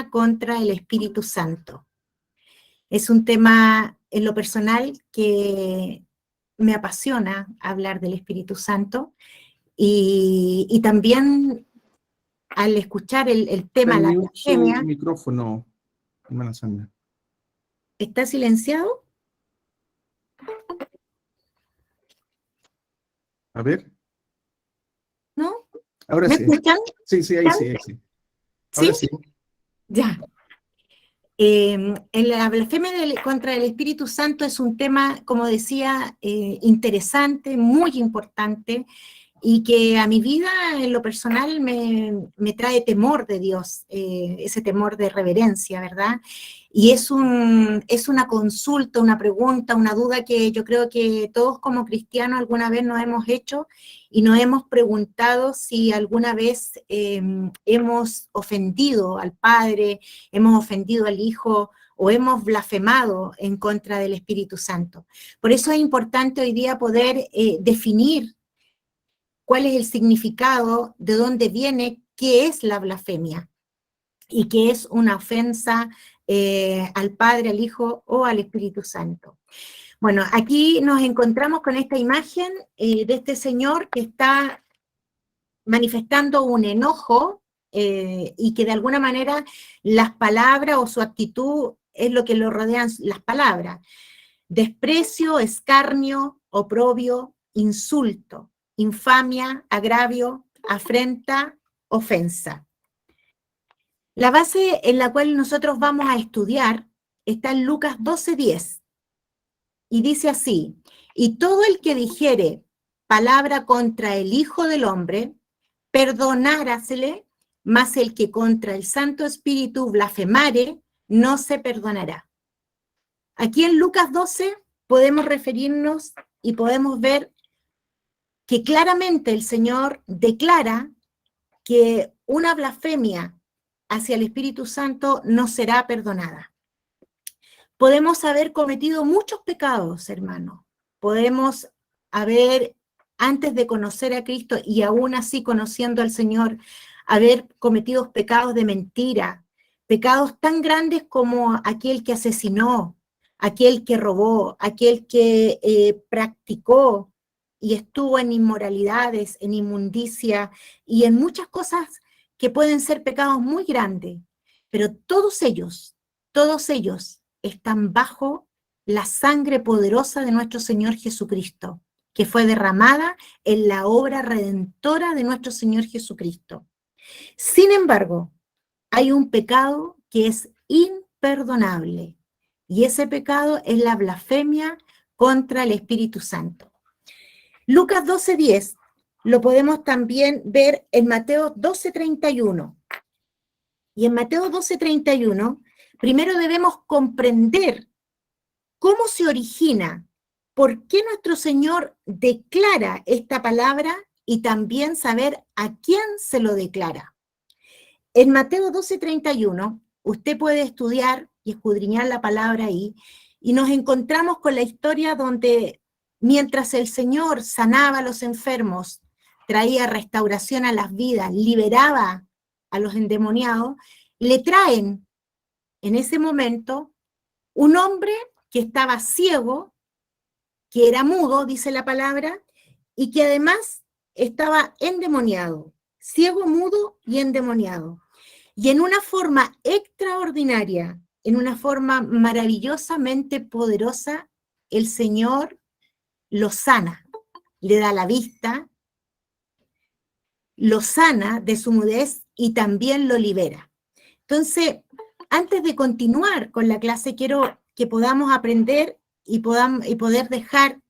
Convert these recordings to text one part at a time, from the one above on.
contra el Espíritu Santo. Es un tema en lo personal que me apasiona hablar del Espíritu Santo y también al escuchar el tema de la blasfemia. Su micrófono, hermana Sandra. ¿Está silenciado? A ver. ¿No? Ahora ¿Me sí. escuchan? Sí, ahí sí. Ahora sí. Ya. La blasfemia contra el Espíritu Santo es un tema, como decía, interesante, muy importante, y que a mi vida, en lo personal, me trae temor de Dios, ese temor de reverencia, ¿verdad? Y es una consulta, una pregunta, una duda que yo creo que todos como cristianos alguna vez nos hemos hecho y nos hemos preguntado si alguna vez hemos ofendido al Padre, hemos ofendido al Hijo o hemos blasfemado en contra del Espíritu Santo. Por eso es importante hoy día poder definir cuál es el significado, de dónde viene, qué es la blasfemia y qué es una ofensa al Padre, al Hijo o al Espíritu Santo. Bueno, aquí nos encontramos con esta imagen de este señor que está manifestando un enojo y que de alguna manera las palabras o su actitud es lo que lo rodean las palabras. Desprecio, escarnio, oprobio, insulto, infamia, agravio, afrenta, ofensa. La base en la cual nosotros vamos a estudiar está en Lucas 12:10 y dice así: y todo el que dijere palabra contra el Hijo del Hombre, perdonárasele, mas el que contra el Santo Espíritu blasfemare, no se perdonará. Aquí en Lucas 12 podemos referirnos y podemos ver que claramente el Señor declara que una blasfemia hacia el Espíritu Santo no será perdonada. Podemos haber cometido muchos pecados, hermano. Podemos haber, antes de conocer a Cristo y aún así conociendo al Señor, haber cometido pecados de mentira, pecados tan grandes como aquel que asesinó, aquel que robó, aquel que practicó y estuvo en inmoralidades, en inmundicia y en muchas cosas que pueden ser pecados muy grandes, pero todos ellos están bajo la sangre poderosa de nuestro Señor Jesucristo, que fue derramada en la obra redentora de nuestro Señor Jesucristo. Sin embargo, hay un pecado que es imperdonable, y ese pecado es la blasfemia contra el Espíritu Santo. Lucas 12:10 lo podemos también ver en Mateo 12:31. Y en Mateo 12:31, primero debemos comprender cómo se origina, por qué nuestro Señor declara esta palabra y también saber a quién se lo declara. En Mateo 12:31, usted puede estudiar y escudriñar la palabra ahí, y nos encontramos con la historia donde mientras el Señor sanaba a los enfermos, traía restauración a las vidas, liberaba a los endemoniados, le traen en ese momento un hombre que estaba ciego, que era mudo, dice la palabra, y que además estaba endemoniado, ciego, mudo y endemoniado. Y en una forma extraordinaria, en una forma maravillosamente poderosa, el Señor lo sana, le da la vista, lo sana de su mudez y también lo libera. Entonces, antes de continuar con la clase, quiero que podamos aprender y poder dejar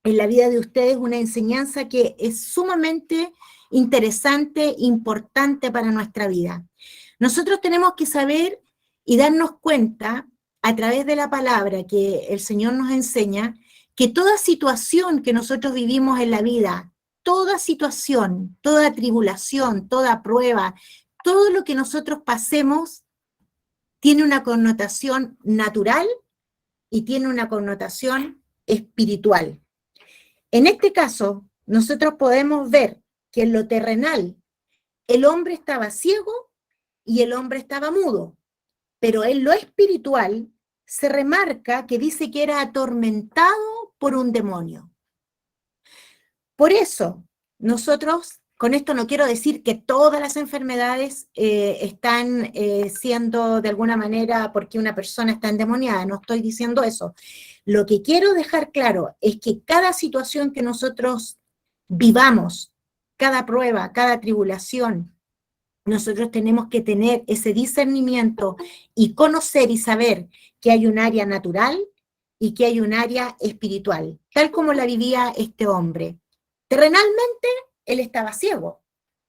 en la vida de ustedes una enseñanza que es sumamente interesante, importante para nuestra vida. Nosotros tenemos que saber y darnos cuenta, a través de la palabra que el Señor nos enseña, que toda situación que nosotros vivimos en la vida, toda situación, toda tribulación, toda prueba, todo lo que nosotros pasemos, tiene una connotación natural y tiene una connotación espiritual. En este caso, nosotros podemos ver que en lo terrenal el hombre estaba ciego y el hombre estaba mudo. pero en lo espiritual se remarca que dice que era atormentado por un demonio. Por eso, nosotros, con esto no quiero decir que todas las enfermedades están siendo de alguna manera porque una persona está endemoniada, no estoy diciendo eso. Lo que quiero dejar claro es que cada situación que nosotros vivamos, cada prueba, cada tribulación, nosotros tenemos que tener ese discernimiento y conocer y saber que hay un área natural y que hay un área espiritual, tal como la vivía este hombre. Terrenalmente, él estaba ciego.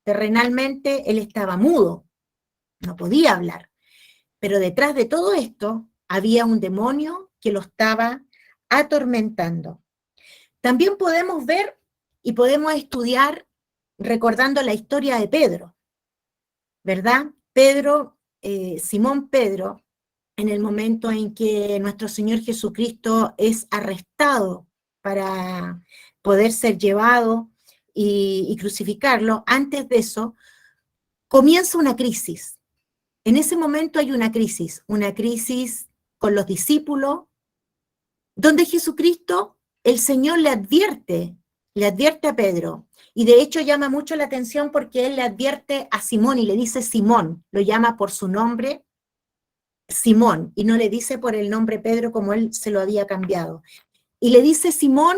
Terrenalmente, él estaba mudo. No podía hablar. Pero detrás de todo esto, había un demonio que lo estaba atormentando. También podemos ver y podemos estudiar recordando la historia de Pedro, ¿verdad? Simón Pedro, en el momento en que nuestro Señor Jesucristo es arrestado para poder ser llevado y crucificarlo, antes de eso, comienza una crisis. En ese momento hay una crisis con los discípulos, donde Jesucristo, el Señor le advierte a Pedro, y de hecho llama mucho la atención porque él le advierte a Simón y le dice Simón, lo llama por su nombre, Simón, y no le dice por el nombre Pedro como él se lo había cambiado. Y le dice, Simón,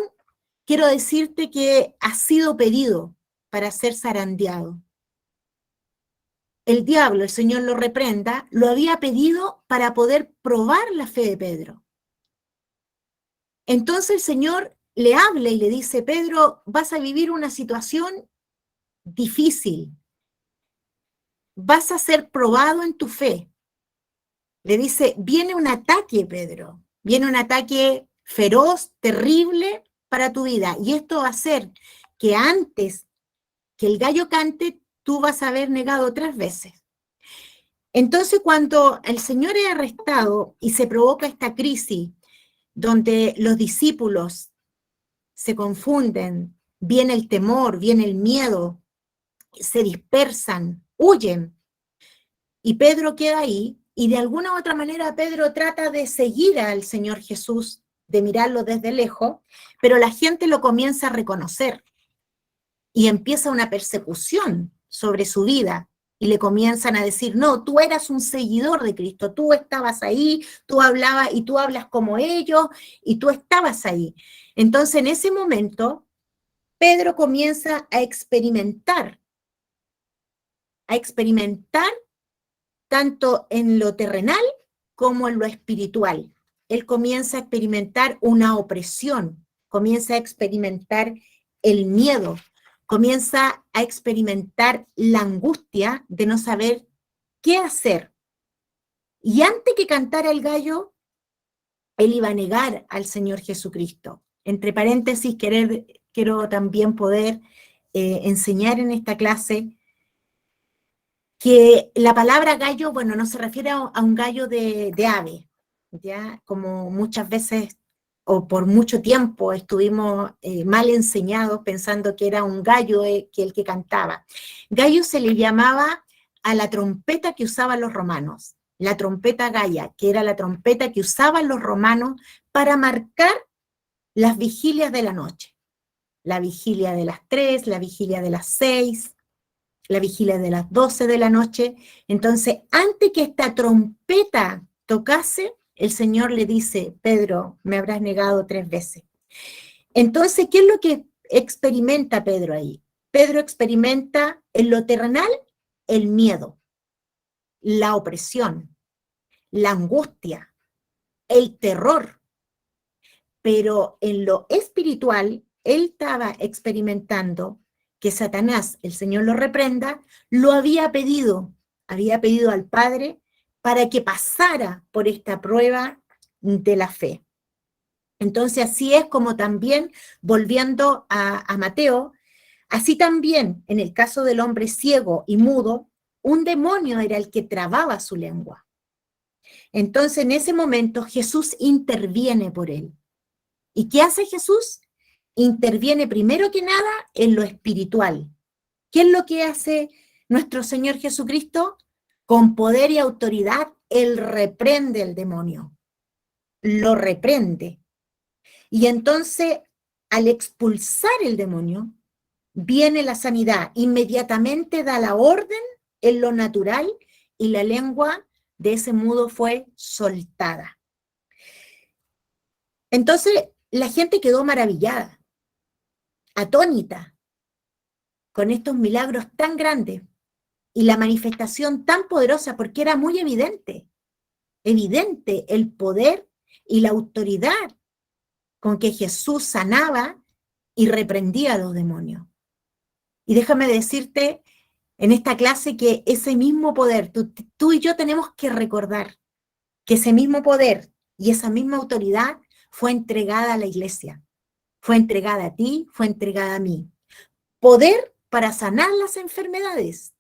quiero decirte que has sido pedido para ser zarandeado. El diablo, el Señor lo reprenda, lo había pedido para poder probar la fe de Pedro. Entonces el Señor le habla y le dice, Pedro, vas a vivir una situación difícil, vas a ser probado en tu fe. Le dice, viene un ataque, Pedro, viene un ataque feroz, terrible para tu vida, y esto va a hacer que antes que el gallo cante, tú vas a haber negado 3 veces. Entonces, cuando el Señor es arrestado y se provoca esta crisis, donde los discípulos se confunden, viene el temor, viene el miedo, se dispersan, huyen, y Pedro queda ahí, y de alguna u otra manera Pedro trata de seguir al Señor Jesús, de mirarlo desde lejos, pero la gente lo comienza a reconocer, y empieza una persecución sobre su vida, y le comienzan a decir, no, tú eras un seguidor de Cristo, tú estabas ahí, tú hablabas, y tú hablas como ellos, y tú estabas ahí. Entonces, en ese momento, Pedro comienza a experimentar tanto en lo terrenal como en lo espiritual. Él comienza a experimentar una opresión, comienza a experimentar el miedo, comienza a experimentar la angustia de no saber qué hacer. Y antes que cantara el gallo, él iba a negar al Señor Jesucristo. Entre paréntesis, quiero también poder enseñar en esta clase que la palabra gallo, bueno, no se refiere a un gallo de ave, ¿ya? Como muchas veces o por mucho tiempo estuvimos mal enseñados pensando que era un gallo que el que cantaba. Gallo se le llamaba a la trompeta que usaban los romanos, la trompeta galla, que era la trompeta que usaban los romanos para marcar las vigilias de la noche. La vigilia de las 3, la vigilia de las 6, la vigilia de las 12 de la noche. Entonces, antes que esta trompeta tocase, el Señor le dice, Pedro, me habrás negado 3 veces. Entonces, ¿qué es lo que experimenta Pedro ahí? Pedro experimenta en lo terrenal el miedo, la opresión, la angustia, el terror. Pero en lo espiritual, él estaba experimentando que Satanás, el Señor lo reprenda, lo había pedido al Padre para que pasara por esta prueba de la fe. Entonces así es como también, volviendo a Mateo, así también en el caso del hombre ciego y mudo, un demonio era el que trababa su lengua. Entonces en ese momento Jesús interviene por él. ¿Y qué hace Jesús? Interviene primero que nada en lo espiritual. ¿Qué es lo que hace nuestro Señor Jesucristo? Con poder y autoridad él reprende el demonio, lo reprende. Y entonces, al expulsar el demonio, viene la sanidad. Inmediatamente da la orden en lo natural y la lengua de ese mudo fue soltada. Entonces, la gente quedó maravillada, atónita, con estos milagros tan grandes y la manifestación tan poderosa, porque era muy evidente el poder y la autoridad con que Jesús sanaba y reprendía a los demonios. Y déjame decirte en esta clase que ese mismo poder, tú y yo tenemos que recordar que ese mismo poder y esa misma autoridad fue entregada a la iglesia, fue entregada a ti, fue entregada a mí. Poder para sanar las enfermedades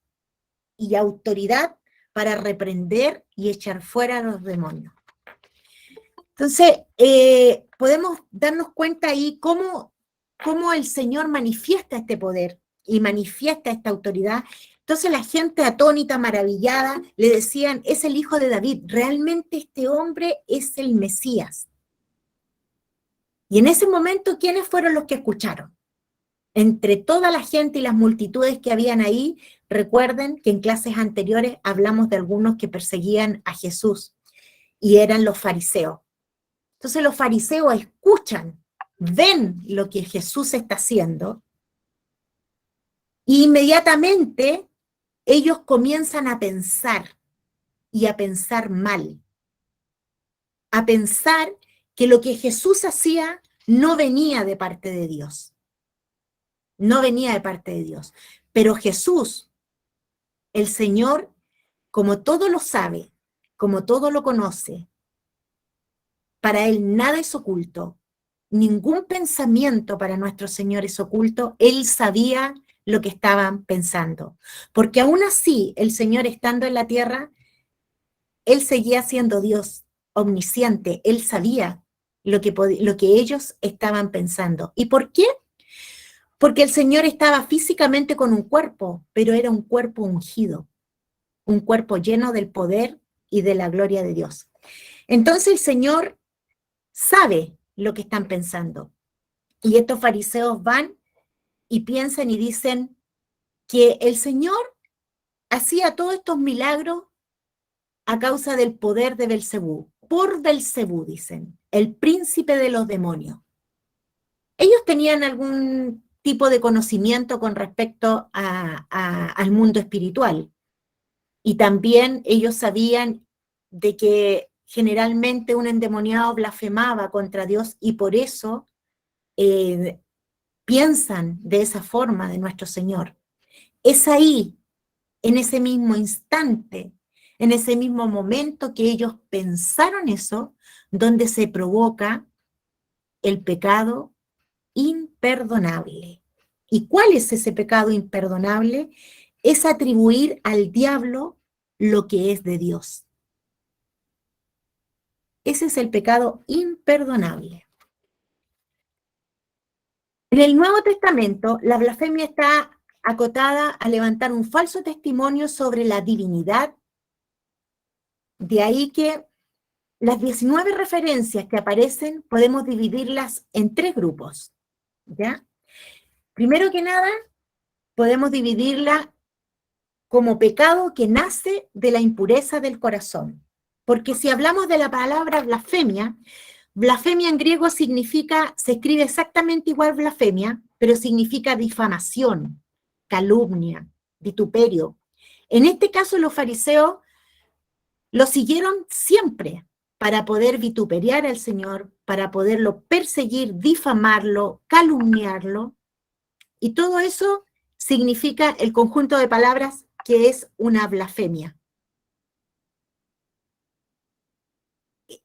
y autoridad para reprender y echar fuera a los demonios. Entonces, podemos darnos cuenta ahí cómo el Señor manifiesta este poder y manifiesta esta autoridad. Entonces la gente atónita, maravillada, le decían, es el hijo de David, realmente este hombre es el Mesías. Y en ese momento, ¿quiénes fueron los que escucharon? Entre toda la gente y las multitudes que habían ahí, recuerden que en clases anteriores hablamos de algunos que perseguían a Jesús y eran los fariseos. Entonces los fariseos escuchan, ven lo que Jesús está haciendo e inmediatamente ellos comienzan a pensar y a pensar mal, a pensar que lo que Jesús hacía no venía de parte de Dios. No venía de parte de Dios. Pero Jesús, el Señor, como todo lo sabe, como todo lo conoce, para Él nada es oculto, ningún pensamiento para nuestro Señor es oculto, Él sabía lo que estaban pensando. Porque aún así, el Señor estando en la tierra, Él seguía siendo Dios omnisciente, Él sabía lo que ellos estaban pensando. ¿Y por qué? Porque el Señor estaba físicamente con un cuerpo, pero era un cuerpo ungido, un cuerpo lleno del poder y de la gloria de Dios. Entonces el Señor sabe lo que están pensando. Y estos fariseos van y piensan y dicen que el Señor hacía todos estos milagros a causa del poder de Belcebú. Por Belcebú, dicen, el príncipe de los demonios. Ellos tenían algún tipo de conocimiento con respecto al mundo espiritual. Y también ellos sabían de que generalmente un endemoniado blasfemaba contra Dios y por eso piensan de esa forma de nuestro Señor. Es ahí, en ese mismo instante, en ese mismo momento que ellos pensaron eso, donde se provoca el pecado imperdonable. ¿Y cuál es ese pecado imperdonable? Es atribuir al diablo lo que es de Dios. Ese es el pecado imperdonable. En el Nuevo Testamento, la blasfemia está acotada a levantar un falso testimonio sobre la divinidad. De ahí que las 19 referencias que aparecen podemos dividirlas en 3 grupos, ¿ya? Primero que nada, podemos dividirla como pecado que nace de la impureza del corazón. Porque si hablamos de la palabra blasfemia, blasfemia en griego significa, se escribe exactamente igual blasfemia, pero significa difamación, calumnia, vituperio. En este caso los fariseos lo siguieron siempre para poder vituperiar al Señor, para poderlo perseguir, difamarlo, calumniarlo. Y todo eso significa el conjunto de palabras que es una blasfemia.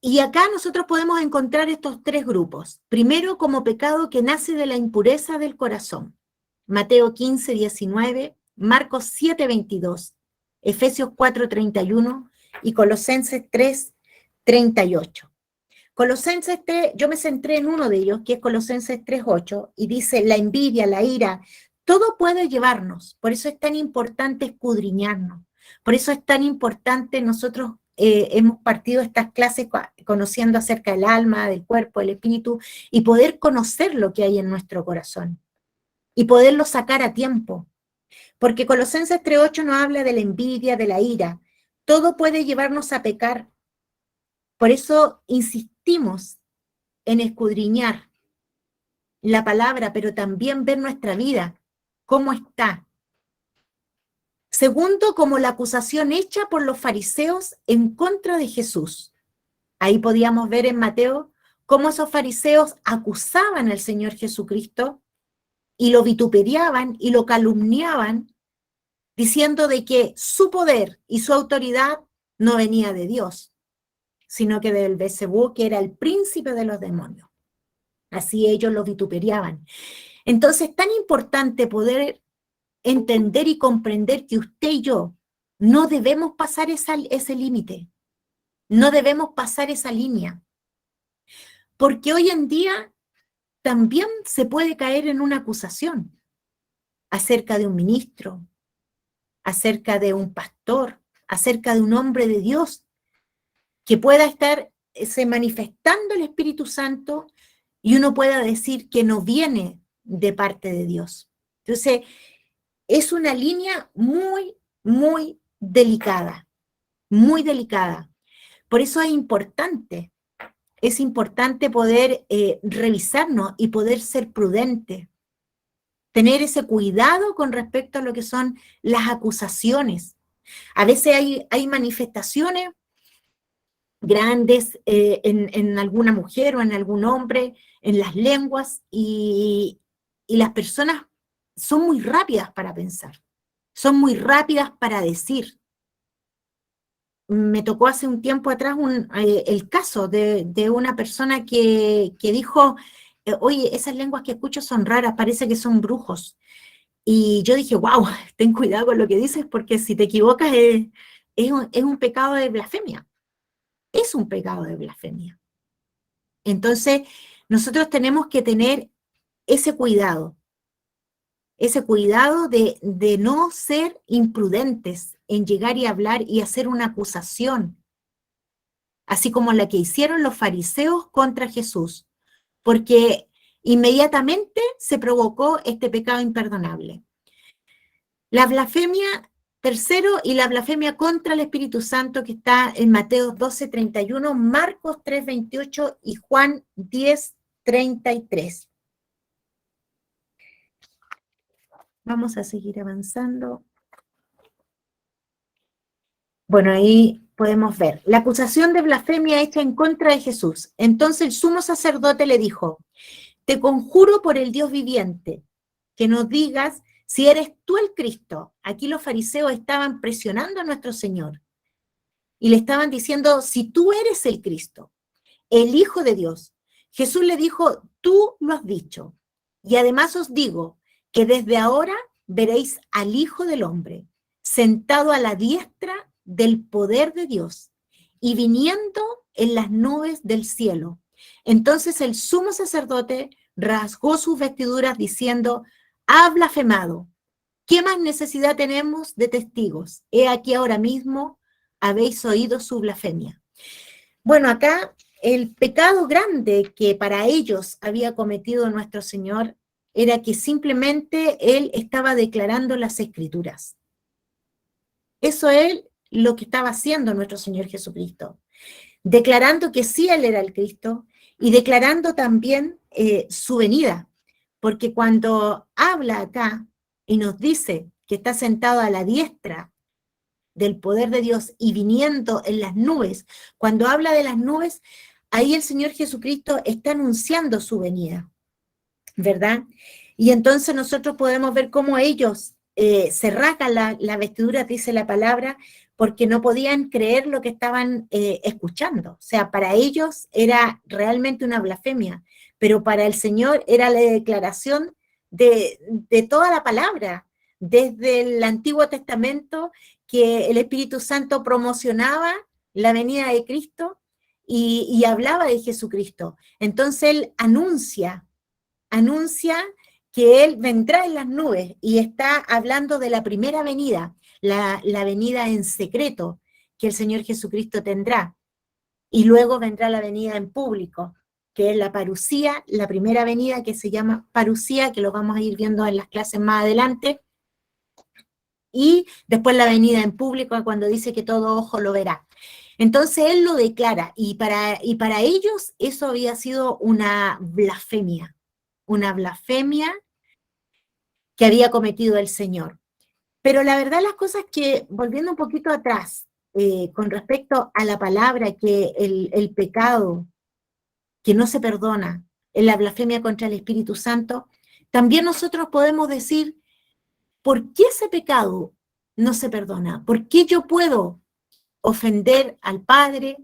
Y acá nosotros podemos encontrar estos 3 grupos. Primero, como pecado que nace de la impureza del corazón. Mateo 15, 19, Marcos 7, 22, Efesios 4, 31 y Colosenses 3, 38. Colosenses 3, yo me centré en uno de ellos, que es Colosenses 3, 8, y dice, la envidia, la ira, todo puede llevarnos. Por eso es tan importante escudriñarnos. Por eso es tan importante nosotros hemos partido estas clases conociendo acerca del alma, del cuerpo, del espíritu, y poder conocer lo que hay en nuestro corazón y poderlo sacar a tiempo. Porque Colosenses 3:8 nos habla de la envidia, de la ira. Todo puede llevarnos a pecar. Por eso insistimos en escudriñar la palabra, pero también ver nuestra vida, cómo está. Segundo, como la acusación hecha por los fariseos en contra de Jesús. Ahí podíamos ver en Mateo cómo esos fariseos acusaban al Señor Jesucristo y lo vituperiaban y lo calumniaban, diciendo de que su poder y su autoridad no venía de Dios, sino que del Belcebú, que era el príncipe de los demonios. Así ellos lo vituperiaban. Entonces, tan importante poder entender y comprender que usted y yo no debemos pasar ese límite, no debemos pasar esa línea, porque hoy en día también se puede caer en una acusación acerca de un ministro, acerca de un pastor, acerca de un hombre de Dios, que pueda estarse manifestando el Espíritu Santo y uno pueda decir que no viene de parte de Dios. Entonces, es una línea muy, muy delicada, muy delicada. Por eso es importante poder revisarnos y poder ser prudentes, tener ese cuidado con respecto a lo que son las acusaciones. A veces hay manifestaciones grandes en alguna mujer o en algún hombre, en las lenguas, y las personas son muy rápidas para pensar, son muy rápidas para decir. Me tocó hace un tiempo atrás el caso de una persona que dijo, oye, esas lenguas que escucho son raras, parece que son brujos. Y yo dije, wow, ten cuidado con lo que dices, porque si te equivocas es un pecado de blasfemia. Es un pecado de blasfemia. Entonces, nosotros tenemos que tener ese cuidado de no ser imprudentes en llegar y hablar y hacer una acusación, así como la que hicieron los fariseos contra Jesús, porque inmediatamente se provocó este pecado imperdonable. La blasfemia, tercero, y la blasfemia contra el Espíritu Santo, que está en Mateo 12:31, Marcos 3:28 y Juan 10:33. Vamos a seguir avanzando. Bueno, ahí podemos ver. La acusación de blasfemia hecha en contra de Jesús. Entonces el sumo sacerdote le dijo, te conjuro por el Dios viviente, que nos digas si eres tú el Cristo. Aquí los fariseos estaban presionando a nuestro Señor y le estaban diciendo, si tú eres el Cristo, el Hijo de Dios. Jesús le dijo, tú lo has dicho. Y además os digo que desde ahora veréis al Hijo del Hombre sentado a la diestra del poder de Dios y viniendo en las nubes del cielo. Entonces el sumo sacerdote rasgó sus vestiduras diciendo, ha blasfemado. ¿Qué más necesidad tenemos de testigos? He aquí ahora mismo habéis oído su blasfemia. Bueno, acá el pecado grande que para ellos había cometido nuestro Señor era que simplemente Él estaba declarando las Escrituras. Eso es lo que estaba haciendo nuestro Señor Jesucristo, declarando que sí Él era el Cristo y declarando también su venida, porque cuando habla acá y nos dice que está sentado a la diestra del poder de Dios y viniendo en las nubes, cuando habla de las nubes, ahí el Señor Jesucristo está anunciando su venida, ¿verdad? Y entonces nosotros podemos ver cómo ellos se rasgan la vestidura, dice la palabra, porque no podían creer lo que estaban escuchando. O sea, para ellos era realmente una blasfemia, pero para el Señor era la declaración de toda la palabra, desde el Antiguo Testamento, que el Espíritu Santo promocionaba la venida de Cristo y hablaba de Jesucristo. Entonces Él anuncia que Él vendrá en las nubes y está hablando de la primera venida, la venida en secreto, que el Señor Jesucristo tendrá. Y luego vendrá la venida en público, que es la parusía, la primera venida que se llama parusía, que lo vamos a ir viendo en las clases más adelante. Y después la venida en público, cuando dice que todo ojo lo verá. Entonces él lo declara, y para ellos eso había sido una blasfemia que había cometido el Señor. Pero la verdad las cosas que, volviendo un poquito atrás, con respecto a la palabra, que el pecado que no se perdona, en la blasfemia contra el Espíritu Santo, también nosotros podemos decir, ¿por qué ese pecado no se perdona? ¿Por qué yo puedo ofender al Padre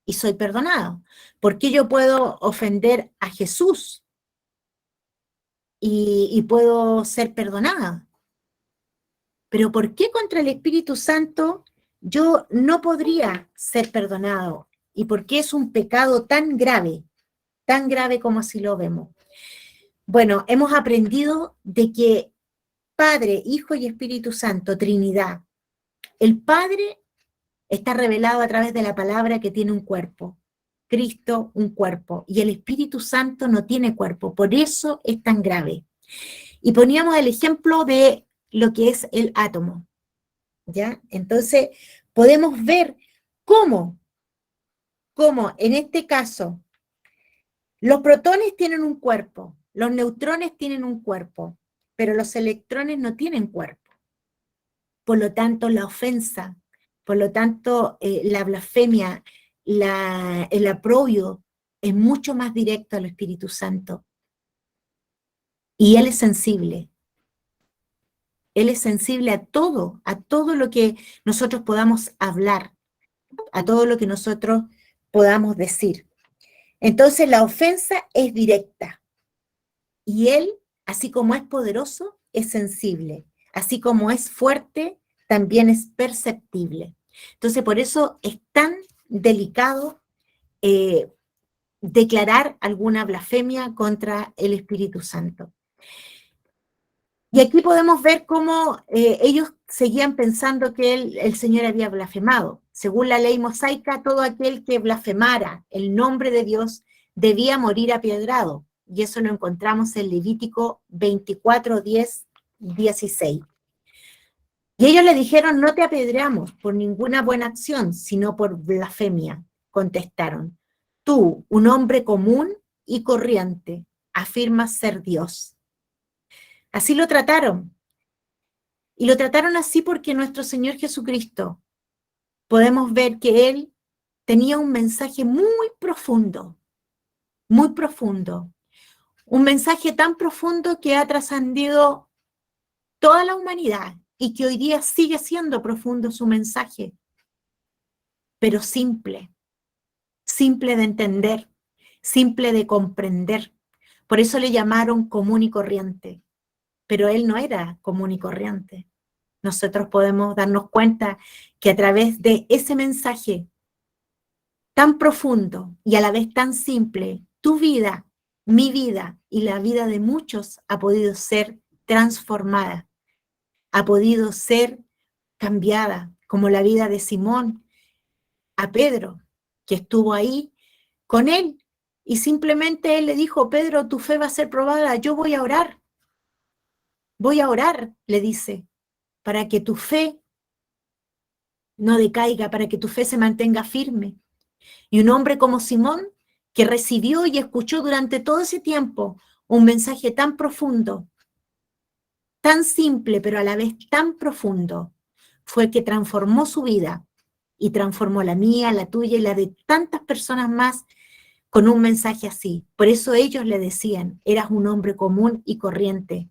y soy perdonado? ¿Por qué yo puedo ofender a Jesús y puedo ser perdonada? Pero ¿por qué contra el Espíritu Santo yo no podría ser perdonado? ¿Y por qué es un pecado tan grave como así lo vemos? Bueno, hemos aprendido de que Padre, Hijo y Espíritu Santo, Trinidad. El Padre está revelado a través de la palabra, que tiene un cuerpo. Cristo, un cuerpo. Y el Espíritu Santo no tiene cuerpo. Por eso es tan grave. Y poníamos el ejemplo de lo que es el átomo, ¿ya? Entonces, podemos ver cómo en este caso los protones tienen un cuerpo, los neutrones tienen un cuerpo, pero los electrones no tienen cuerpo. Por lo tanto, la ofensa, por lo tanto, la blasfemia, el oprobio es mucho más directo al Espíritu Santo. Y Él es sensible. Él es sensible a todo lo que nosotros podamos hablar, a todo lo que nosotros podamos decir. Entonces la ofensa es directa. Y Él, así como es poderoso, es sensible. Así como es fuerte, también es perceptible. Entonces por eso es tan delicado declarar alguna blasfemia contra el Espíritu Santo. Y aquí podemos ver cómo ellos seguían pensando que el Señor había blasfemado. Según la ley mosaica, todo aquel que blasfemara el nombre de Dios debía morir apiedrado. Y eso lo encontramos en Levítico 24, 10, 16. Y ellos le dijeron, no te apedreamos por ninguna buena acción, sino por blasfemia. Contestaron, tú, un hombre común y corriente, afirmas ser Dios. Así lo trataron. Y lo trataron así porque nuestro Señor Jesucristo, podemos ver que Él tenía un mensaje muy profundo, un mensaje tan profundo que ha trascendido toda la humanidad y que hoy día sigue siendo profundo su mensaje, pero simple de entender, simple de comprender. Por eso le llamaron común y corriente, pero Él no era común y corriente. Nosotros podemos darnos cuenta que a través de ese mensaje tan profundo y a la vez tan simple, tu vida, mi vida y la vida de muchos ha podido ser transformada, ha podido ser cambiada, como la vida de Simón, a Pedro, que estuvo ahí con él, y simplemente él le dijo, Pedro, tu fe va a ser probada, yo voy a orar, le dice, para que tu fe no decaiga, para que tu fe se mantenga firme. Y un hombre como Simón, que recibió y escuchó durante todo ese tiempo un mensaje tan profundo, tan simple, pero a la vez tan profundo, fue el que transformó su vida y transformó la mía, la tuya y la de tantas personas más con un mensaje así. Por eso ellos le decían, eras un hombre común y corriente.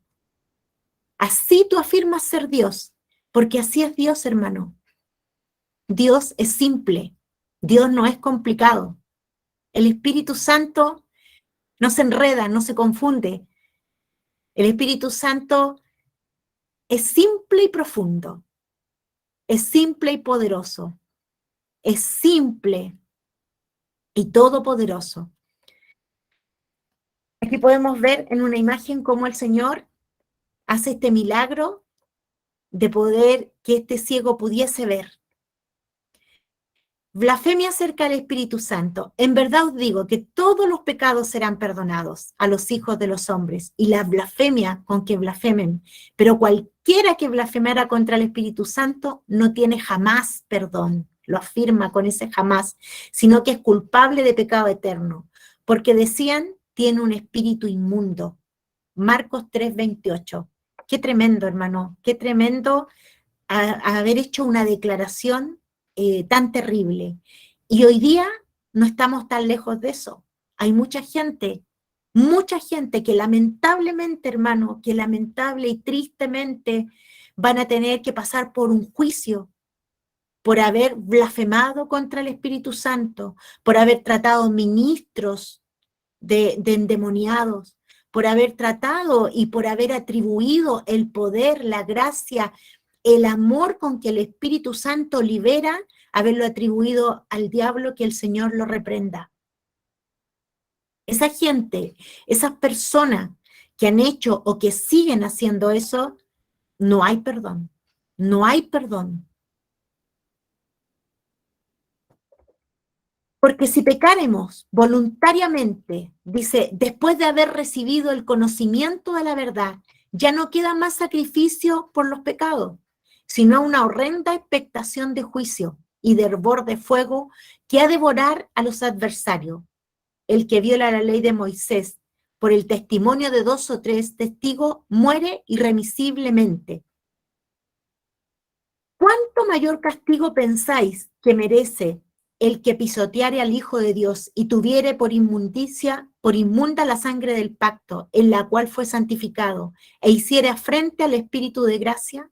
Así tú afirmas ser Dios, porque así es Dios, hermano. Dios es simple, Dios no es complicado. El Espíritu Santo no se enreda, no se confunde. El Espíritu Santo es simple y profundo, es simple y poderoso, es simple y todopoderoso. Aquí podemos ver en una imagen cómo el Señor hace este milagro de poder que este ciego pudiese ver. Blasfemia acerca del Espíritu Santo. En verdad os digo que todos los pecados serán perdonados a los hijos de los hombres y la blasfemia con que blasfemen. Pero cualquiera que blasfemara contra el Espíritu Santo no tiene jamás perdón. Lo afirma con ese jamás, sino que es culpable de pecado eterno. Porque decían, tiene un espíritu inmundo. Marcos 3:28. Qué tremendo, hermano. Qué tremendo haber hecho una declaración tan terrible. Y hoy día no estamos tan lejos de eso. Hay mucha gente que lamentablemente, hermano, que lamentable y tristemente van a tener que pasar por un juicio por haber blasfemado contra el Espíritu Santo, por haber tratado ministros de endemoniados, por haber tratado y por haber atribuido el poder, la gracia, el amor con que el Espíritu Santo libera, haberlo atribuido al diablo, que el Señor lo reprenda. Esa gente, esas personas que han hecho o que siguen haciendo eso, no hay perdón. No hay perdón. Porque si pecáremos voluntariamente, dice, después de haber recibido el conocimiento de la verdad, ya no queda más sacrificio por los pecados, sino una horrenda expectación de juicio y de hervor de fuego que ha de devorar a los adversarios. El que viola la ley de Moisés por el testimonio de 2 o 3 testigos muere irremisiblemente. ¿Cuánto mayor castigo pensáis que merece el que pisoteare al Hijo de Dios y tuviere por inmundicia, por inmunda la sangre del pacto, en la cual fue santificado, e hiciere afrente al Espíritu de gracia?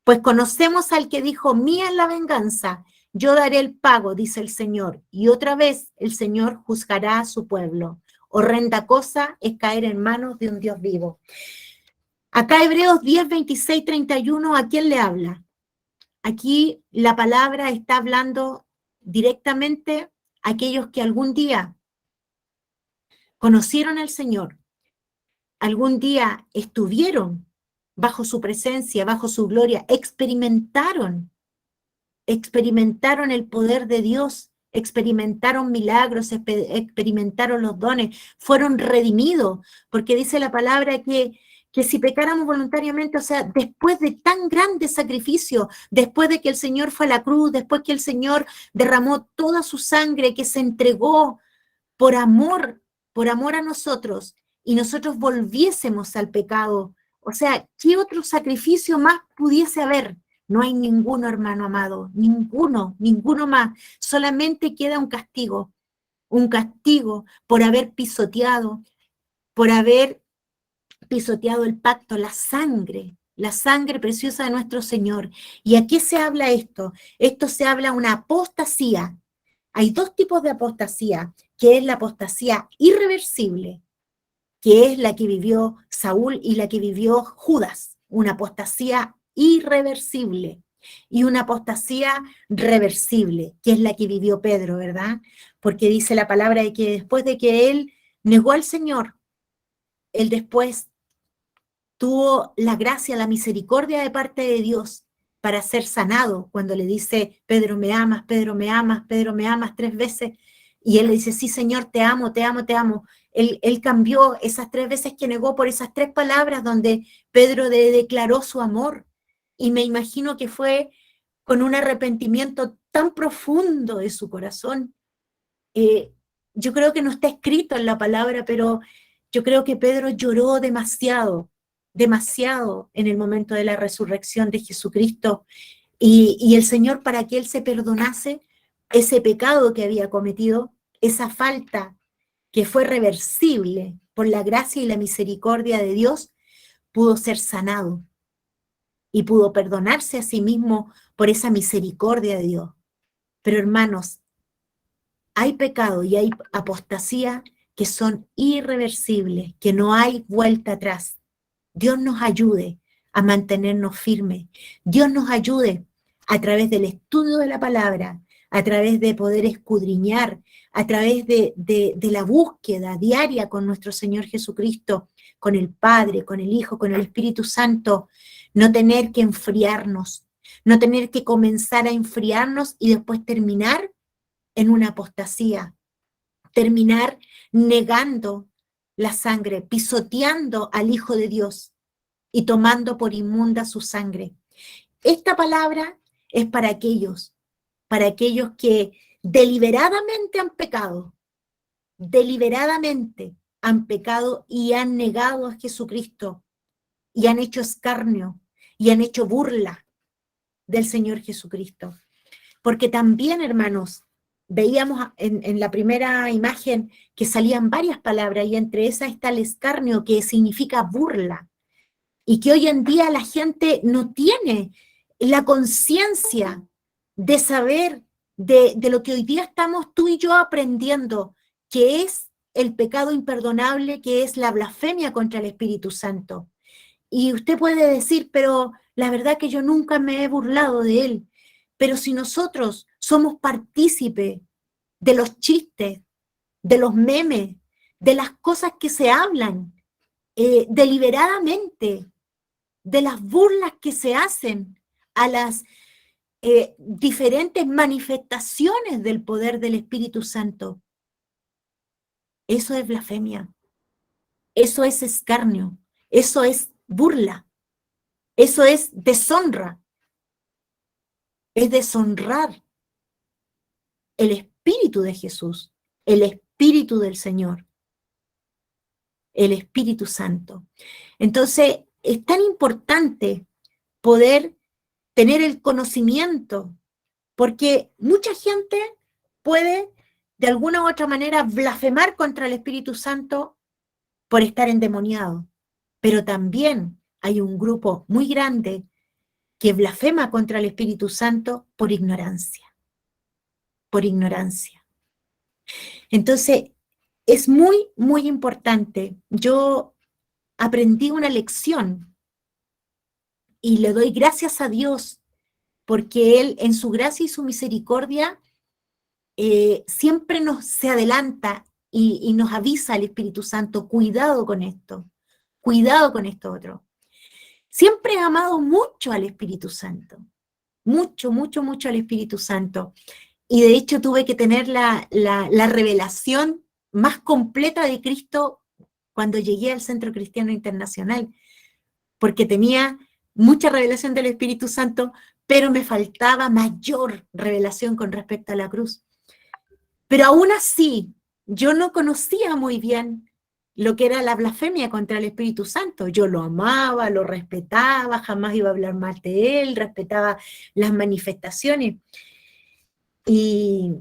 Pues conocemos al que dijo, mía es la venganza, yo daré el pago, dice el Señor, y otra vez el Señor juzgará a su pueblo. Horrenda cosa es caer en manos de un Dios vivo. Acá Hebreos 10, 26, 31, ¿a quién le habla? Aquí la palabra está hablando directamente a aquellos que algún día conocieron al Señor, algún día estuvieron bajo su presencia, bajo su gloria, experimentaron el poder de Dios, experimentaron milagros, experimentaron los dones, fueron redimidos, porque dice la palabra que si pecáramos voluntariamente, o sea, después de tan grande sacrificio, después de que el Señor fue a la cruz, después que el Señor derramó toda su sangre, que se entregó por amor a nosotros, y nosotros volviésemos al pecado, o sea, ¿qué otro sacrificio más pudiese haber? No hay ninguno, hermano amado, ninguno más. Solamente queda un castigo por haber pisoteado el pacto, la sangre preciosa de nuestro Señor. ¿Y a qué se habla esto? Esto se habla de una apostasía. Hay 2 tipos de apostasía, que es la apostasía irreversible, que es la que vivió Saúl y la que vivió Judas, una apostasía irreversible, y una apostasía reversible, que es la que vivió Pedro, ¿verdad? Porque dice la palabra de que después de que él negó al Señor, él después tuvo la gracia, la misericordia de parte de Dios para ser sanado, cuando le dice, Pedro, me amas, Pedro, me amas, Pedro, me amas 3 veces, y él le dice, sí, Señor, te amo, te amo, te amo. Él cambió esas 3 veces que negó por esas 3 palabras donde Pedro declaró su amor, y me imagino que fue con un arrepentimiento tan profundo de su corazón. Yo creo que no está escrito en la palabra, pero yo creo que Pedro lloró demasiado en el momento de la resurrección de Jesucristo, y el Señor, para que él se perdonase ese pecado que había cometido, esa falta que fue reversible por la gracia y la misericordia de Dios, pudo ser sanado y pudo perdonarse a sí mismo por esa misericordia de Dios. Pero hermanos, hay pecado y hay apostasía que son irreversibles, que no hay vuelta atrás. Dios nos ayude a mantenernos firmes. Dios nos ayude a través del estudio de la palabra, a través de poder escudriñar, a través de la búsqueda diaria con nuestro Señor Jesucristo, con el Padre, con el Hijo, con el Espíritu Santo, no tener que enfriarnos, no tener que comenzar a enfriarnos y después terminar en una apostasía, terminar negando la sangre, pisoteando al Hijo de Dios y tomando por inmunda su sangre. Esta palabra es para aquellos que deliberadamente han pecado y han negado a Jesucristo y han hecho escarnio y han hecho burla del Señor Jesucristo. Porque también, hermanos, veíamos en la primera imagen que salían varias palabras y entre esas está el escarnio, que significa burla, y que hoy en día la gente no tiene la conciencia de saber de lo que hoy día estamos tú y yo aprendiendo, que es el pecado imperdonable, que es la blasfemia contra el Espíritu Santo. Y usted puede decir, pero la verdad que yo nunca me he burlado de él. Pero si nosotros somos partícipes de los chistes, de los memes, de las cosas que se hablan deliberadamente, de las burlas que se hacen a las diferentes manifestaciones del poder del Espíritu Santo, eso es blasfemia, eso es escarnio, eso es burla, eso es deshonra, es deshonrar el Espíritu de Jesús, el Espíritu del Señor, el Espíritu Santo. Entonces, es tan importante poder tener el conocimiento, porque mucha gente puede de alguna u otra manera blasfemar contra el Espíritu Santo por estar endemoniado, pero también hay un grupo muy grande que blasfema contra el Espíritu Santo por ignorancia, por ignorancia. Entonces, es muy, muy importante. Yo aprendí una lección y le doy gracias a Dios porque Él, en su gracia y su misericordia, siempre se adelanta y nos avisa al Espíritu Santo, cuidado con esto otro. Siempre he amado mucho al Espíritu Santo, mucho, mucho, mucho al Espíritu Santo. Y de hecho tuve que tener la revelación más completa de Cristo cuando llegué al Centro Cristiano Internacional, porque tenía mucha revelación del Espíritu Santo, pero me faltaba mayor revelación con respecto a la cruz. Pero aún así, yo no conocía muy bien lo que era la blasfemia contra el Espíritu Santo. Yo lo amaba, lo respetaba, jamás iba a hablar mal de él, respetaba las manifestaciones. Y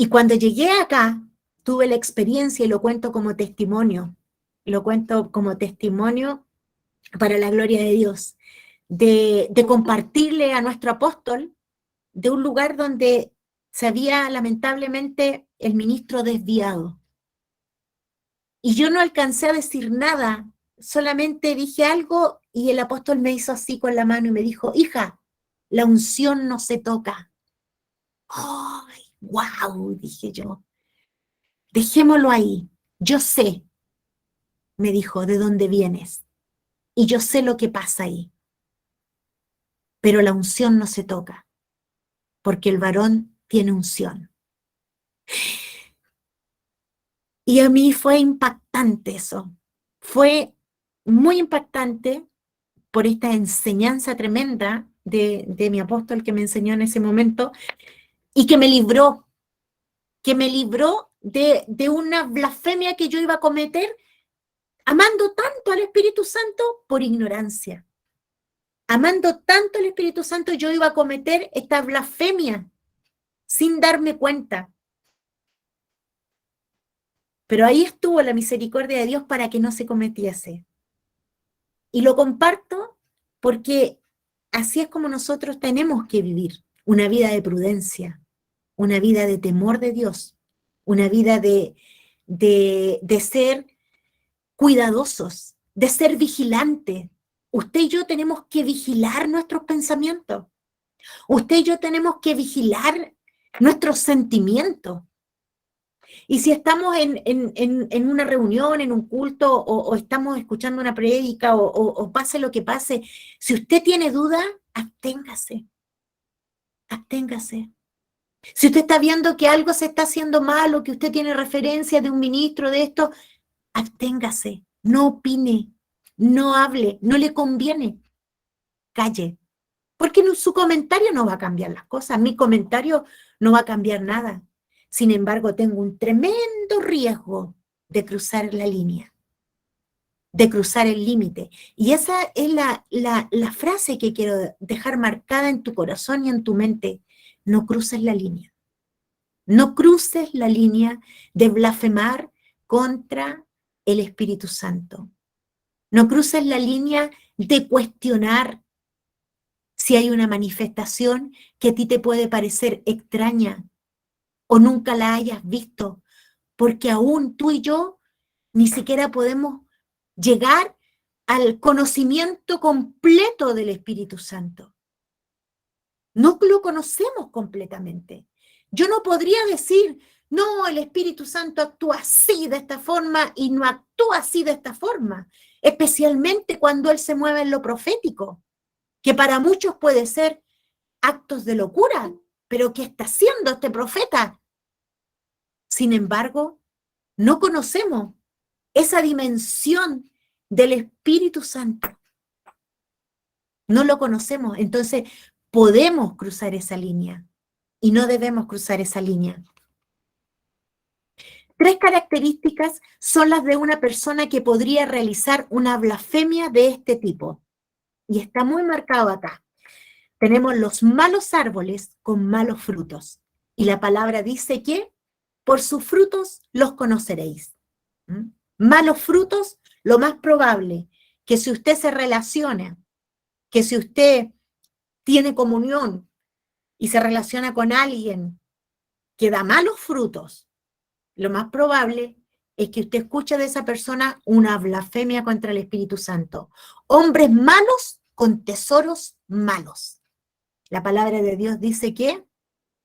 cuando llegué acá, tuve la experiencia, y lo cuento como testimonio para la gloria de Dios, de compartirle a nuestro apóstol de un lugar donde se había lamentablemente el ministro desviado. Y yo no alcancé a decir nada, solamente dije algo y el apóstol me hizo así con la mano y me dijo, hija, la unción no se toca. ¡Ay, wow! Dije yo. Dejémoslo ahí. Yo sé, me dijo, de dónde vienes. Y yo sé lo que pasa ahí. Pero la unción no se toca, porque el varón tiene unción. Y a mí fue impactante eso. Fue muy impactante por esta enseñanza tremenda de mi apóstol que me enseñó en ese momento y que me libró de una blasfemia que yo iba a cometer amando tanto al Espíritu Santo por ignorancia. Amando tanto al Espíritu Santo, yo iba a cometer esta blasfemia sin darme cuenta. Pero ahí estuvo la misericordia de Dios para que no se cometiese. Y lo comparto porque así es como nosotros tenemos que vivir una vida de prudencia, una vida de temor de Dios, una vida de ser cuidadosos, de ser vigilantes. Usted y yo tenemos que vigilar nuestros pensamientos. Usted y yo tenemos que vigilar nuestros sentimientos. Y si estamos en una reunión, en un culto, o estamos escuchando una prédica, o pase lo que pase, si usted tiene duda, absténgase. Absténgase. Si usted está viendo que algo se está haciendo mal o que usted tiene referencia de un ministro de esto, absténgase, no opine, no hable, no le conviene, calle. Porque su comentario no va a cambiar las cosas, mi comentario no va a cambiar nada. Sin embargo, tengo un tremendo riesgo de cruzar la línea, de cruzar el límite. Y esa es la frase que quiero dejar marcada en tu corazón y en tu mente. No cruces la línea. No cruces la línea de blasfemar contra el Espíritu Santo. No cruces la línea de cuestionar si hay una manifestación que a ti te puede parecer extraña o nunca la hayas visto, porque aún tú y yo ni siquiera podemos llegar al conocimiento completo del Espíritu Santo. No lo conocemos completamente. Yo no podría decir, no, el Espíritu Santo actúa así, de esta forma, y no actúa así, de esta forma, especialmente cuando Él se mueve en lo profético, que para muchos puede ser actos de locura, pero ¿qué está haciendo este profeta? Sin embargo, no conocemos esa dimensión del Espíritu Santo. No lo conocemos, entonces podemos cruzar esa línea y no debemos cruzar esa línea. 3 características son las de una persona que podría realizar una blasfemia de este tipo. Y está muy marcado acá. Tenemos los malos árboles con malos frutos. Y la palabra dice que por sus frutos los conoceréis. Malos frutos, lo más probable, que si usted se relaciona, que si usted tiene comunión y se relaciona con alguien que da malos frutos, lo más probable es que usted escuche de esa persona una blasfemia contra el Espíritu Santo. Hombres malos con tesoros malos. La palabra de Dios dice que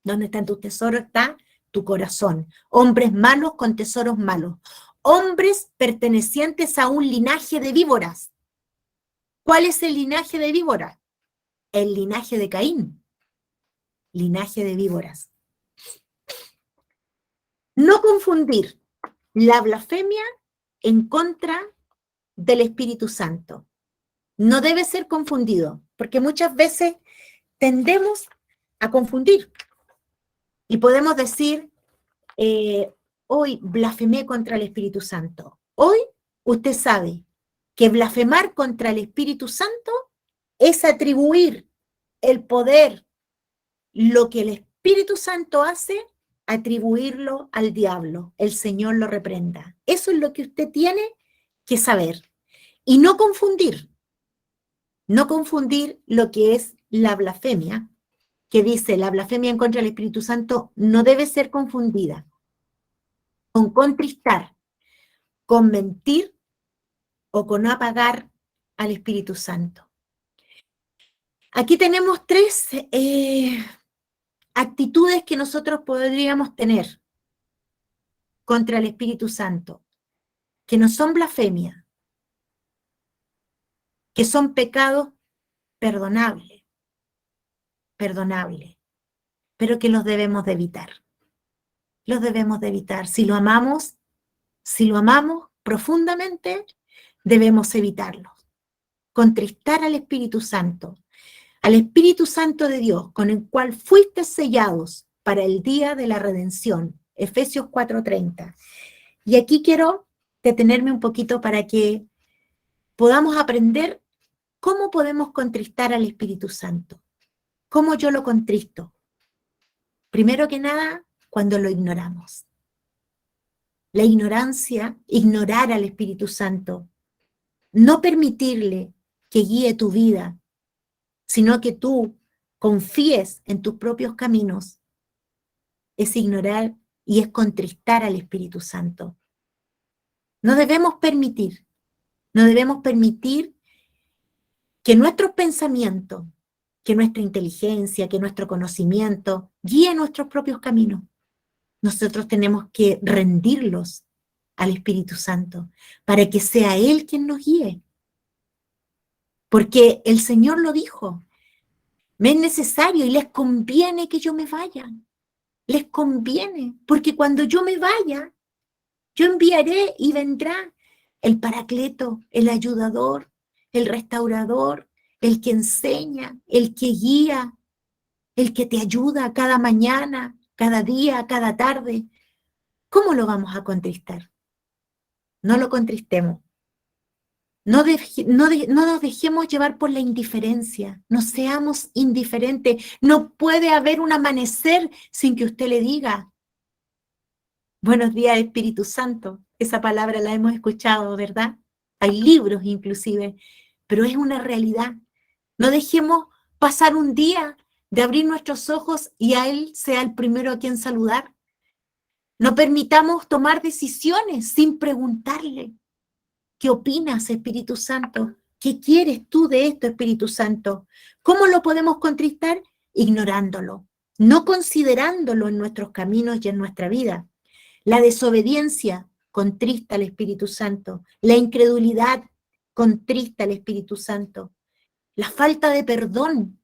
donde está tu tesoro está tu corazón. Hombres malos con tesoros malos. Hombres pertenecientes a un linaje de víboras. ¿Cuál es el linaje de víboras? El linaje de Caín. Linaje de víboras. No confundir la blasfemia en contra del Espíritu Santo. No debe ser confundido, porque muchas veces tendemos a confundir. Y podemos decir, hoy blasfemé contra el Espíritu Santo. Hoy usted sabe que blasfemar contra el Espíritu Santo es atribuir el poder, lo que el Espíritu Santo hace, atribuirlo al diablo. El Señor lo reprenda. Eso es lo que usted tiene que saber. Y no confundir lo que es la blasfemia, que dice la blasfemia en contra del Espíritu Santo no debe ser confundida con contristar, con mentir o con no apagar al Espíritu Santo. Aquí tenemos 3 actitudes que nosotros podríamos tener contra el Espíritu Santo, que no son blasfemia, que son pecados perdonables, pero que los debemos de evitar. Los debemos de evitar. Si lo amamos profundamente, debemos evitarlos. Contristar al Espíritu Santo de Dios, con el cual fuiste sellados para el día de la redención. Efesios 4:30. Y aquí quiero detenerme un poquito para que podamos aprender cómo podemos contristar al Espíritu Santo. ¿Cómo yo lo contristo? Primero que nada, cuando lo ignoramos. La ignorancia, ignorar al Espíritu Santo, no permitirle que guíe tu vida, sino que tú confíes en tus propios caminos, es ignorar y es contristar al Espíritu Santo. No debemos permitir que nuestros pensamientos, que nuestra inteligencia, que nuestro conocimiento guíe nuestros propios caminos. Nosotros tenemos que rendirlos al Espíritu Santo para que sea Él quien nos guíe. Porque el Señor lo dijo, me es necesario y les conviene que yo me vaya. Les conviene, porque cuando yo me vaya, yo enviaré y vendrá el Paracleto, el ayudador, el restaurador, el que enseña, el que guía, el que te ayuda cada mañana, cada día, cada tarde. ¿Cómo lo vamos a contristar? No lo contristemos. No nos dejemos llevar por la indiferencia. No seamos indiferentes. No puede haber un amanecer sin que usted le diga: buenos días, Espíritu Santo. Esa palabra la hemos escuchado, ¿verdad? Hay libros inclusive, pero es una realidad. No dejemos pasar un día de abrir nuestros ojos y a Él sea el primero a quien saludar. No permitamos tomar decisiones sin preguntarle: ¿qué opinas, Espíritu Santo? ¿Qué quieres tú de esto, Espíritu Santo? ¿Cómo lo podemos contristar? Ignorándolo, no considerándolo en nuestros caminos y en nuestra vida. La desobediencia contrista al Espíritu Santo. La incredulidad contrista al Espíritu Santo. La falta de perdón.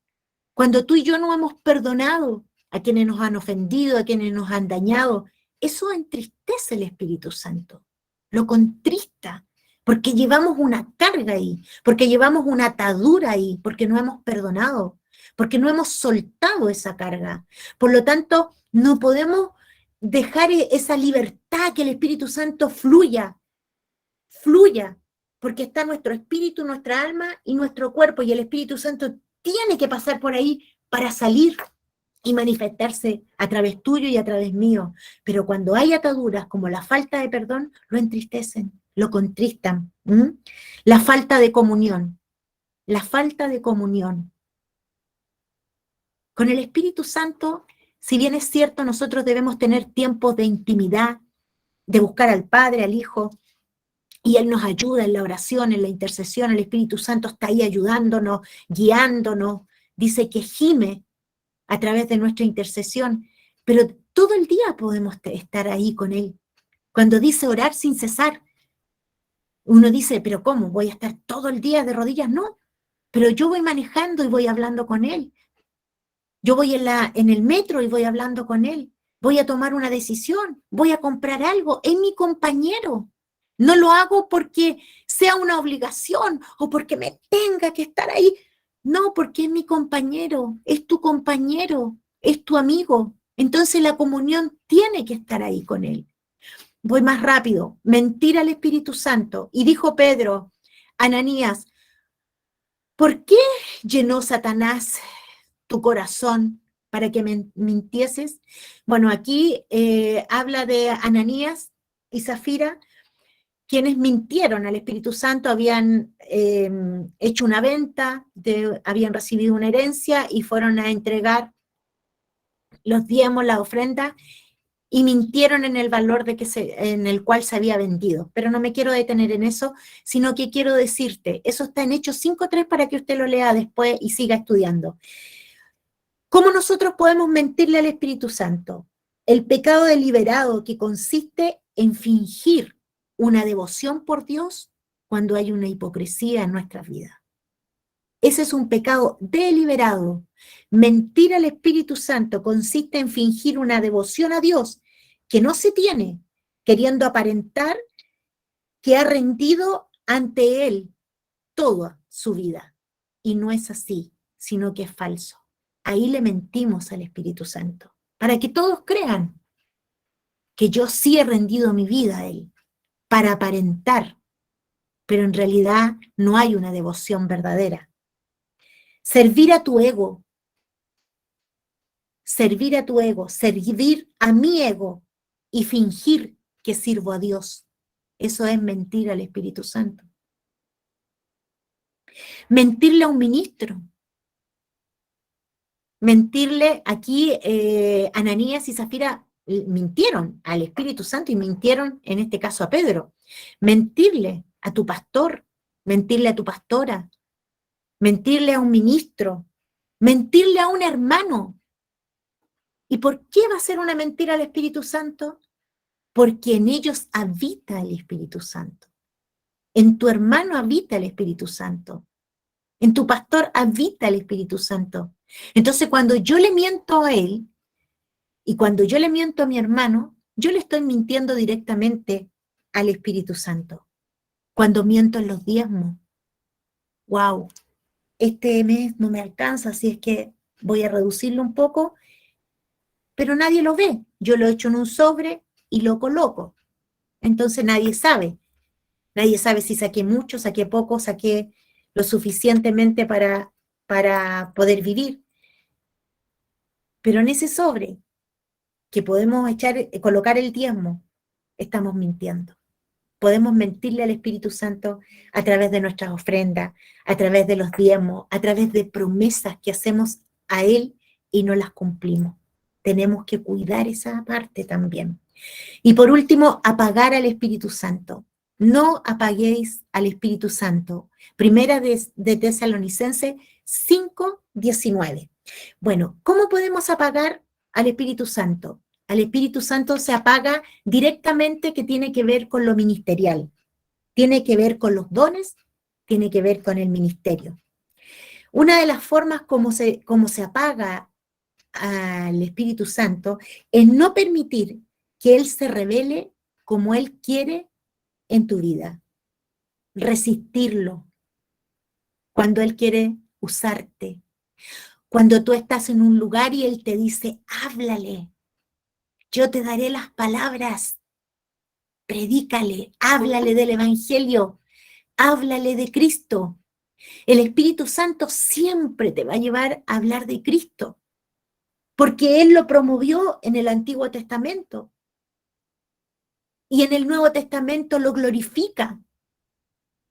Cuando tú y yo no hemos perdonado a quienes nos han ofendido, a quienes nos han dañado, eso entristece al Espíritu Santo. Lo contrista, porque llevamos una carga ahí, porque llevamos una atadura ahí, porque no hemos perdonado, porque no hemos soltado esa carga. Por lo tanto, no podemos dejar esa libertad, que el Espíritu Santo fluya, porque está nuestro espíritu, nuestra alma y nuestro cuerpo, y el Espíritu Santo tiene que pasar por ahí para salir y manifestarse a través tuyo y a través mío. Pero cuando hay ataduras como la falta de perdón, lo entristecen, lo contristan. La falta de comunión, la falta de comunión. Con el Espíritu Santo, si bien es cierto, nosotros debemos tener tiempos de intimidad, de buscar al Padre, al Hijo, y Él nos ayuda en la oración, en la intercesión. El Espíritu Santo está ahí ayudándonos, guiándonos. Dice que gime a través de nuestra intercesión, pero todo el día podemos estar ahí con Él. Cuando dice orar sin cesar, uno dice: ¿pero cómo? ¿Voy a estar todo el día de rodillas? No, pero yo voy manejando y voy hablando con Él. Yo voy en el metro y voy hablando con Él. Voy a tomar una decisión, voy a comprar algo, es mi compañero. No lo hago porque sea una obligación o porque me tenga que estar ahí. No, porque es mi compañero, es tu compañero, es tu amigo. Entonces la comunión tiene que estar ahí con Él. Voy más rápido. Mentir al Espíritu Santo. Y dijo Pedro: Ananías, ¿por qué llenó Satanás tu corazón para que mintieses? Bueno, aquí habla de Ananías y Zafira, quienes mintieron al Espíritu Santo. Habían hecho una venta, habían recibido una herencia y fueron a entregar los diezmos, la ofrenda, y mintieron en el valor en el cual se había vendido. Pero no me quiero detener en eso, sino que quiero decirte, eso está en Hechos 5:3 para que usted lo lea después y siga estudiando. ¿Cómo nosotros podemos mentirle al Espíritu Santo? El pecado deliberado, que consiste en fingir una devoción por Dios cuando hay una hipocresía en nuestras vidas. Ese es un pecado deliberado. Mentir al Espíritu Santo consiste en fingir una devoción a Dios que no se tiene, queriendo aparentar que ha rendido ante Él toda su vida. Y no es así, sino que es falso. Ahí le mentimos al Espíritu Santo, para que todos crean que yo sí he rendido mi vida a Él, para aparentar, pero en realidad no hay una devoción verdadera. Servir a tu ego, servir a mi ego y fingir que sirvo a Dios. Eso es mentir al Espíritu Santo. Mentirle a un ministro. Mentirle, aquí Ananías y Zafira mintieron al Espíritu Santo y mintieron en este caso a Pedro. Mentirle a tu pastor, mentirle a tu pastora, mentirle a un ministro, mentirle a un hermano. ¿Y por qué va a ser una mentira al Espíritu Santo? Porque en ellos habita el Espíritu Santo. En tu hermano habita el Espíritu Santo. En tu pastor habita el Espíritu Santo. Entonces, cuando yo le miento a él, Y cuando yo le miento a mi hermano, yo le estoy mintiendo directamente al Espíritu Santo. Cuando miento en los diezmos, wow, este mes no me alcanza, así es que voy a reducirlo un poco, pero nadie lo ve. Yo lo echo en un sobre y lo coloco. Entonces nadie sabe. Nadie sabe si saqué mucho, saqué poco, saqué lo suficientemente para poder vivir. Pero en ese sobre que podemos colocar el diezmo, estamos mintiendo. Podemos mentirle al Espíritu Santo a través de nuestras ofrendas, a través de los diezmos, a través de promesas que hacemos a Él y no las cumplimos. Tenemos que cuidar esa parte también. Y por último, apagar al Espíritu Santo. No apaguéis al Espíritu Santo. Primera de Tesalonicenses 5:19. Bueno, ¿cómo podemos apagar al Espíritu Santo? Al Espíritu Santo se apaga directamente, que tiene que ver con lo ministerial, tiene que ver con los dones, tiene que ver con el ministerio. Una de las formas como se apaga al Espíritu Santo es no permitir que Él se revele como Él quiere en tu vida. Resistirlo cuando Él quiere usarte. Cuando tú estás en un lugar y Él te dice, háblale, yo te daré las palabras, predícale, háblale del Evangelio, háblale de Cristo. El Espíritu Santo siempre te va a llevar a hablar de Cristo, porque Él lo promovió en el Antiguo Testamento. Y en el Nuevo Testamento lo glorifica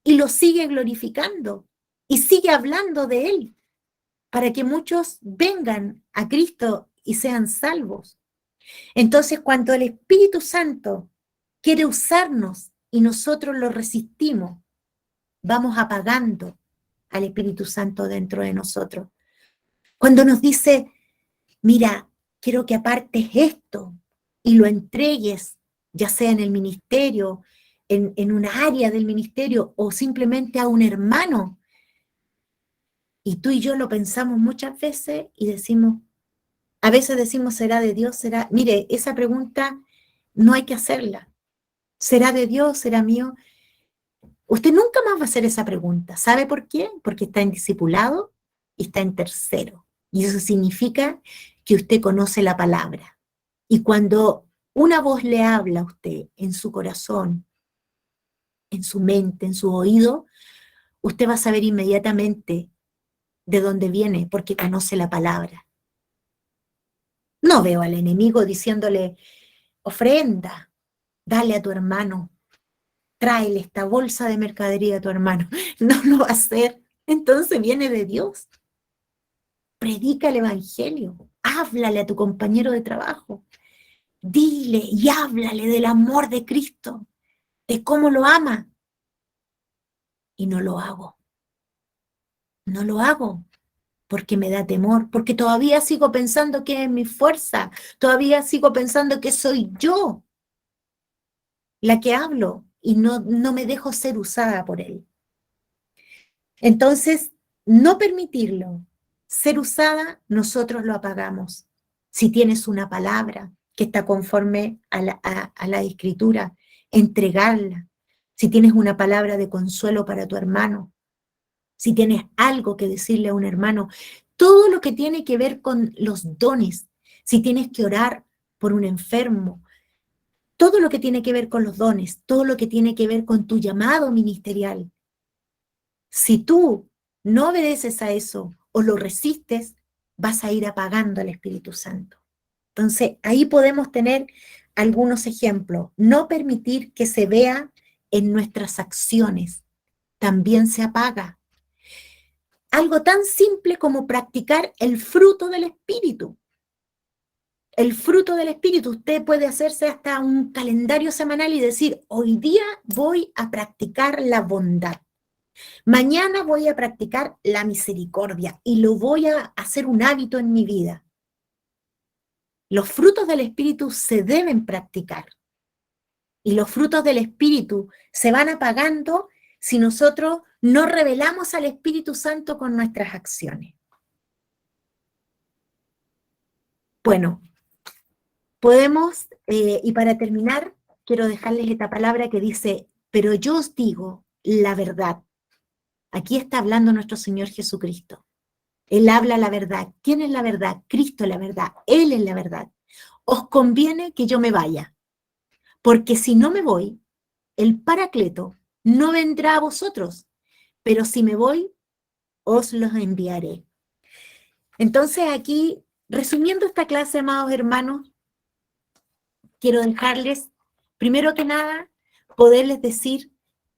y lo sigue glorificando y sigue hablando de Él para que muchos vengan a Cristo y sean salvos. Entonces, cuando el Espíritu Santo quiere usarnos y nosotros lo resistimos, vamos apagando al Espíritu Santo dentro de nosotros. Cuando nos dice, mira, quiero que apartes esto y lo entregues, ya sea en el ministerio, en una área del ministerio o simplemente a un hermano. Y tú y yo lo pensamos muchas veces y decimos, a veces decimos, ¿será de Dios? ¿Será? Mire, esa pregunta no hay que hacerla. ¿Será de Dios? ¿Será mío? Usted nunca más va a hacer esa pregunta. ¿Sabe por qué? Porque está en discipulado y está en tercero. Y eso significa que usted conoce la palabra. Y cuando una voz le habla a usted en su corazón, en su mente, en su oído, usted va a saber inmediatamente de dónde viene, porque conoce la palabra. No veo al enemigo diciéndole, ofrenda, dale a tu hermano, tráele esta bolsa de mercadería a tu hermano. No lo va a hacer. Entonces viene de Dios. Predica el evangelio, háblale a tu compañero de trabajo, dile y háblale del amor de Cristo, de cómo lo ama. Y no lo hago. No lo hago porque me da temor, porque todavía sigo pensando que es mi fuerza, todavía sigo pensando que soy yo la que hablo y no me dejo ser usada por Él. Entonces, no permitirlo ser usada, nosotros lo apagamos. Si tienes una palabra que está conforme a la Escritura, entregarla. Si tienes una palabra de consuelo para tu hermano, si tienes algo que decirle a un hermano, todo lo que tiene que ver con los dones, si tienes que orar por un enfermo, todo lo que tiene que ver con los dones, todo lo que tiene que ver con tu llamado ministerial. Si tú no obedeces a eso o lo resistes, vas a ir apagando al Espíritu Santo. Entonces, ahí podemos tener algunos ejemplos. No permitir que se vea en nuestras acciones. También se apaga. Algo tan simple como practicar el fruto del Espíritu. El fruto del Espíritu, usted puede hacerse hasta un calendario semanal y decir, hoy día voy a practicar la bondad. Mañana voy a practicar la misericordia y lo voy a hacer un hábito en mi vida. Los frutos del Espíritu se deben practicar. Y los frutos del Espíritu se van apagando si nosotros no revelamos al Espíritu Santo con nuestras acciones. Bueno, podemos, y para terminar, quiero dejarles esta palabra que dice, pero yo os digo la verdad. Aquí está hablando nuestro Señor Jesucristo. Él habla la verdad. ¿Quién es la verdad? Cristo es la verdad. Él es la verdad. Os conviene que yo me vaya, porque si no me voy, el Paracleto no vendrá a vosotros, pero si me voy, os los enviaré. Entonces aquí, resumiendo esta clase, amados hermanos, quiero dejarles, primero que nada, poderles decir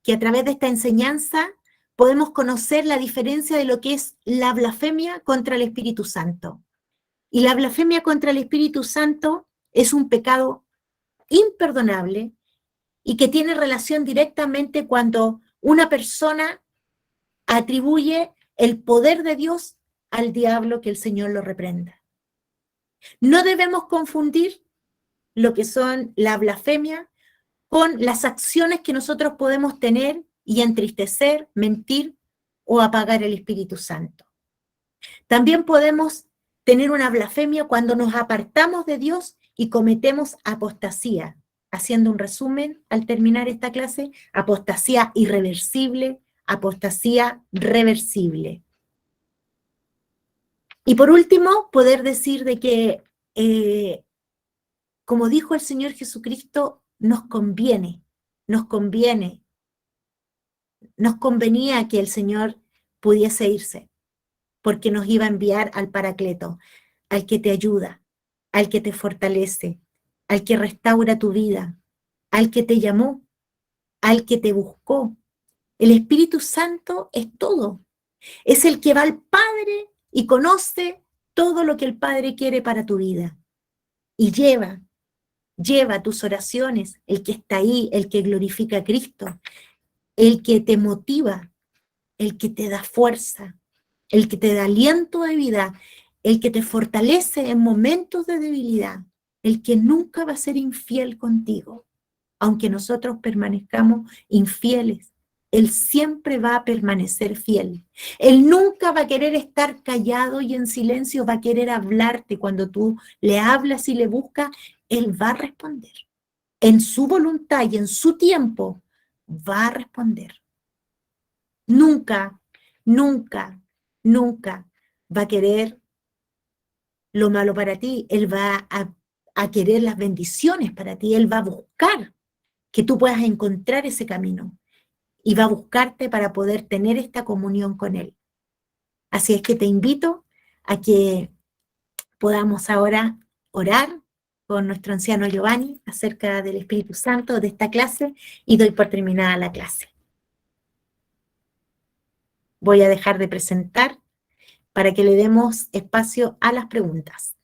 que a través de esta enseñanza podemos conocer la diferencia de lo que es la blasfemia contra el Espíritu Santo. Y la blasfemia contra el Espíritu Santo es un pecado imperdonable y que tiene relación directamente cuando una persona atribuye el poder de Dios al diablo, que el Señor lo reprenda. No debemos confundir lo que son la blasfemia con las acciones que nosotros podemos tener y entristecer, mentir o apagar el Espíritu Santo. También podemos tener una blasfemia cuando nos apartamos de Dios y cometemos apostasía. Haciendo un resumen al terminar esta clase, apostasía irreversible, apostasía reversible. Y por último, poder decir de que, como dijo el Señor Jesucristo, nos convenía que el Señor pudiese irse, porque nos iba a enviar al Paracleto, al que te ayuda, al que te fortalece, al que restaura tu vida, al que te llamó, al que te buscó. El Espíritu Santo es todo. Es el que va al Padre y conoce todo lo que el Padre quiere para tu vida. Y lleva tus oraciones, el que está ahí, el que glorifica a Cristo, el que te motiva, el que te da fuerza, el que te da aliento de vida, el que te fortalece en momentos de debilidad, el que nunca va a ser infiel contigo, aunque nosotros permanezcamos infieles. Él siempre va a permanecer fiel. Él nunca va a querer estar callado y en silencio, va a querer hablarte. Cuando tú le hablas y le buscas, Él va a responder. En su voluntad y en su tiempo va a responder. Nunca, nunca, nunca va a querer lo malo para ti. Él va a querer las bendiciones para ti. Él va a buscar que tú puedas encontrar ese camino y va a buscarte para poder tener esta comunión con Él. Así es que te invito a que podamos ahora orar con nuestro anciano Giovanni acerca del Espíritu Santo de esta clase y doy por terminada la clase. Voy a dejar de presentar para que le demos espacio a las preguntas.